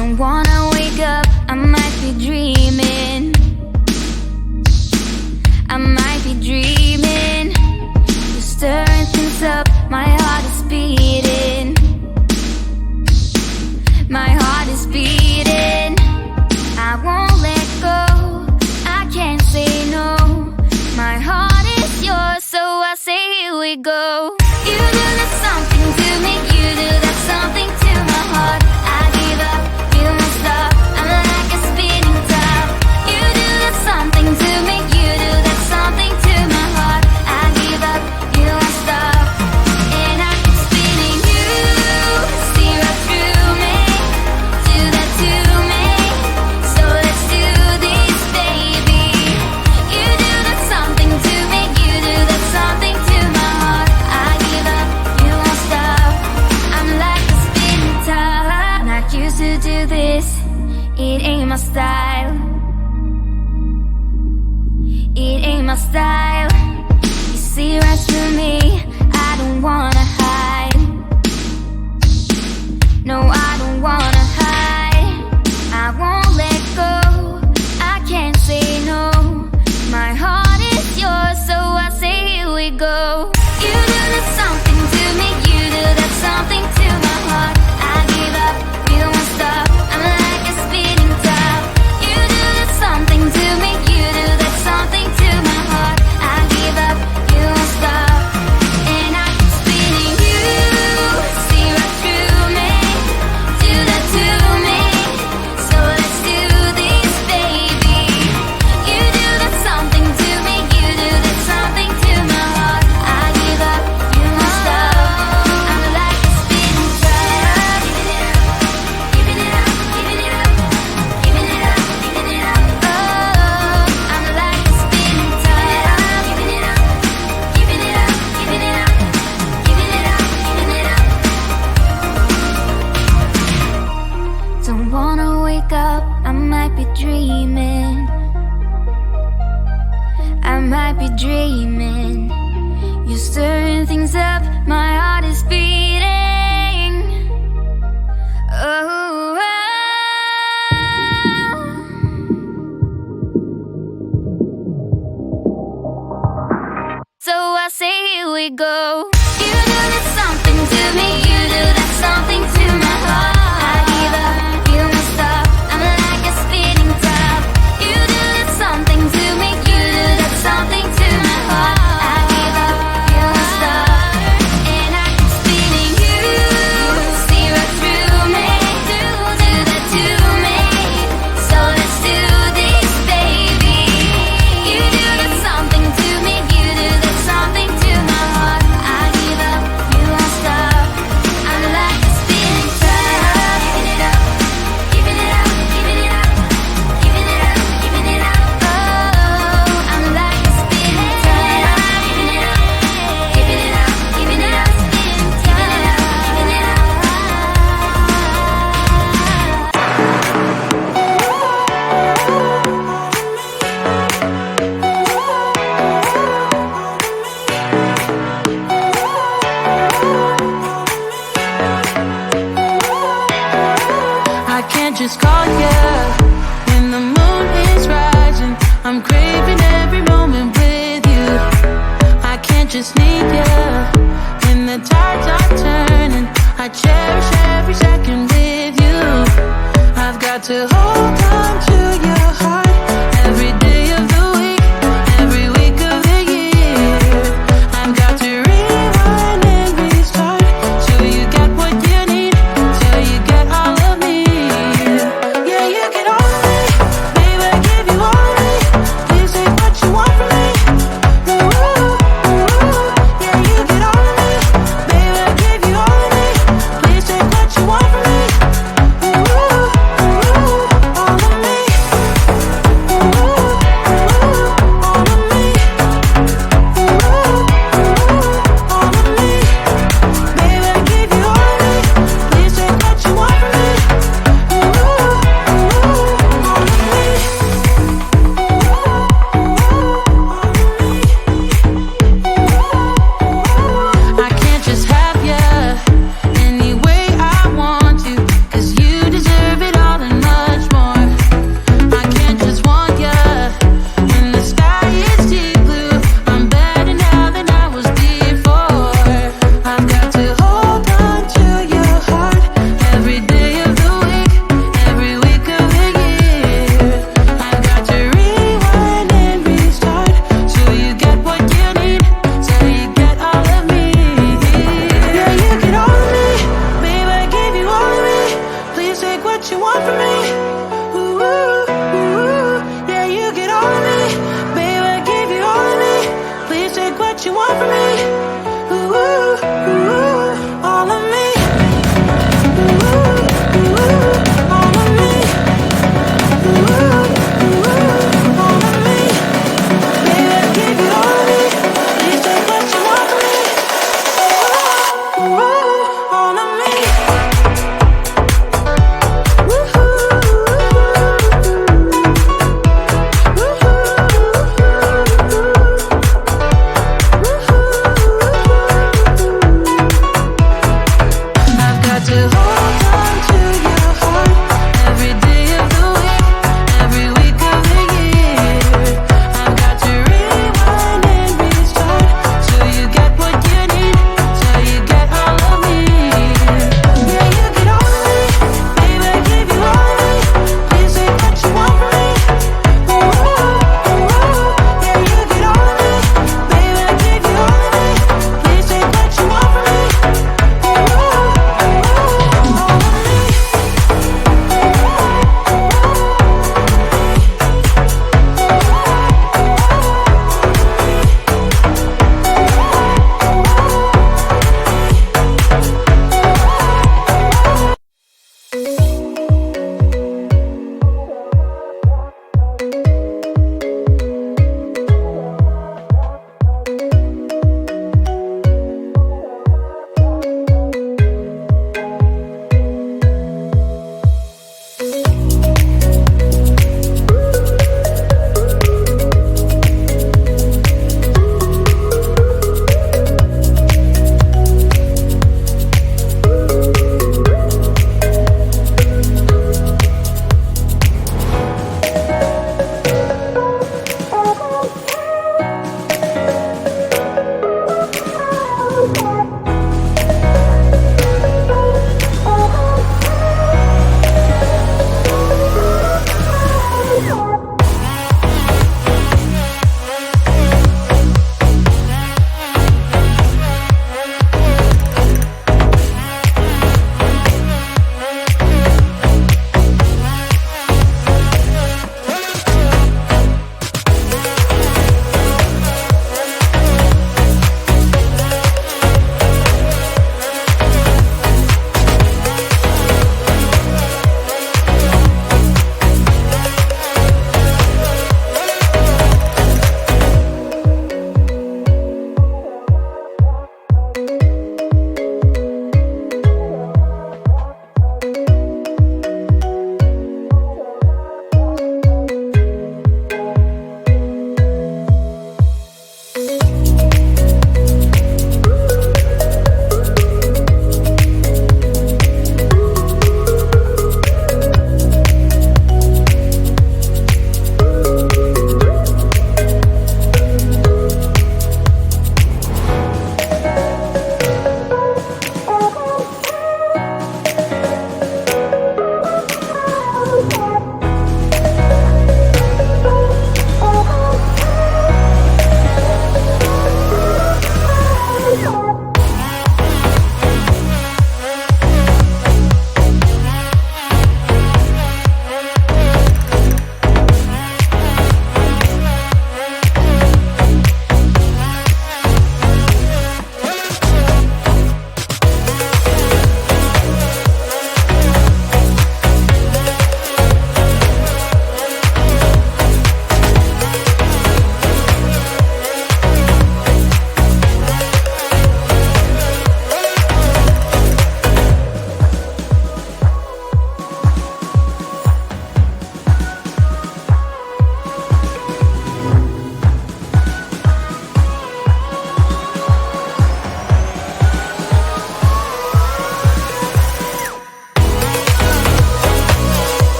Don't wanna wake up, I might be dreaming. I might be dreaming. You're stirring things up, my heart is beating. My heart is beating. I won't let go, I can't say no. My heart is yours, so I say here we go. You do that something to me, you do that something to my heart. I give up, you won't stop, I'm like a spinning top. You do that something to me, you do that something to my heart. I give up, you won't stop, and I keep spinning. You see right through me, do that to me, so let's do this, baby. You do that something to me, you do that something to my heart. I give up, you won't stop, I'm like a spinning top. Not used to do this, it ain't my style. It ain't my style. You see right through me, I don't wanna hide. No, I don't wanna hide. I won't let go, I can't say no. My heart is yours, so I say here we go. You do that something to me, you do that something to my heart. I give up, you won't stop, I'm like a spinning top. You do that something to me, you do that something to my heart. I give up, you won't stop, and I keep spinning. You see right through me, do that to me, so let's do this, baby. You do that something to me, you do that something to my heart. I give up, you won't stop, I'm like a spinning top. Giving it up, giving it up, giving it up, giving it up, giving it up. Oh, I'm like a spinning top. Giving it up, giving it up, giving it up, giving it up, giving it up. Don't wanna wake up, I might be dreaming. I might be dreaming. You're stirring things up, my heart is beating. Oh, so I say here we go. You do that something to me, you do that something to my heart. I give up, you won't stop, I'm like a spinning top. You do that something to me, you do that something to my heart. I give up, you won't stop, and I keep spinning. You see right through me, do that to me, so let's do this, baby. You do that something to me, you do that something to my heart. I give up, you won't stop, I'm like a spinning top. Giving it up, giving it up, giving it up, giving it up, giving it up. Oh, I'm like a spinning top. Giving it up, giving it up, giving it up, spinning top. Giving it up, I can't just call you when the moon is rising. I'm craving every moment with you. I can't just need you when the tides are turning. I cherish every second with you. I've got to hold on to your heart every day of the week, every week of the year. I've got to rewind and restart till you get what you need, till you get all of me. Yeah, you get all of me, baby, I give you all of me. Please take what you want from me. Ooh, ooh, yeah, you get all of me, baby, I give you all of me.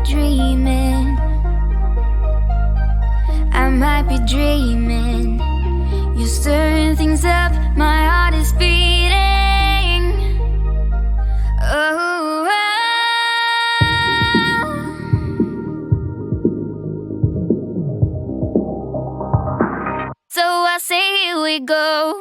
dreaming. I might be dreaming. You're stirring things up, my heart is beating. Oh, so I say here we go.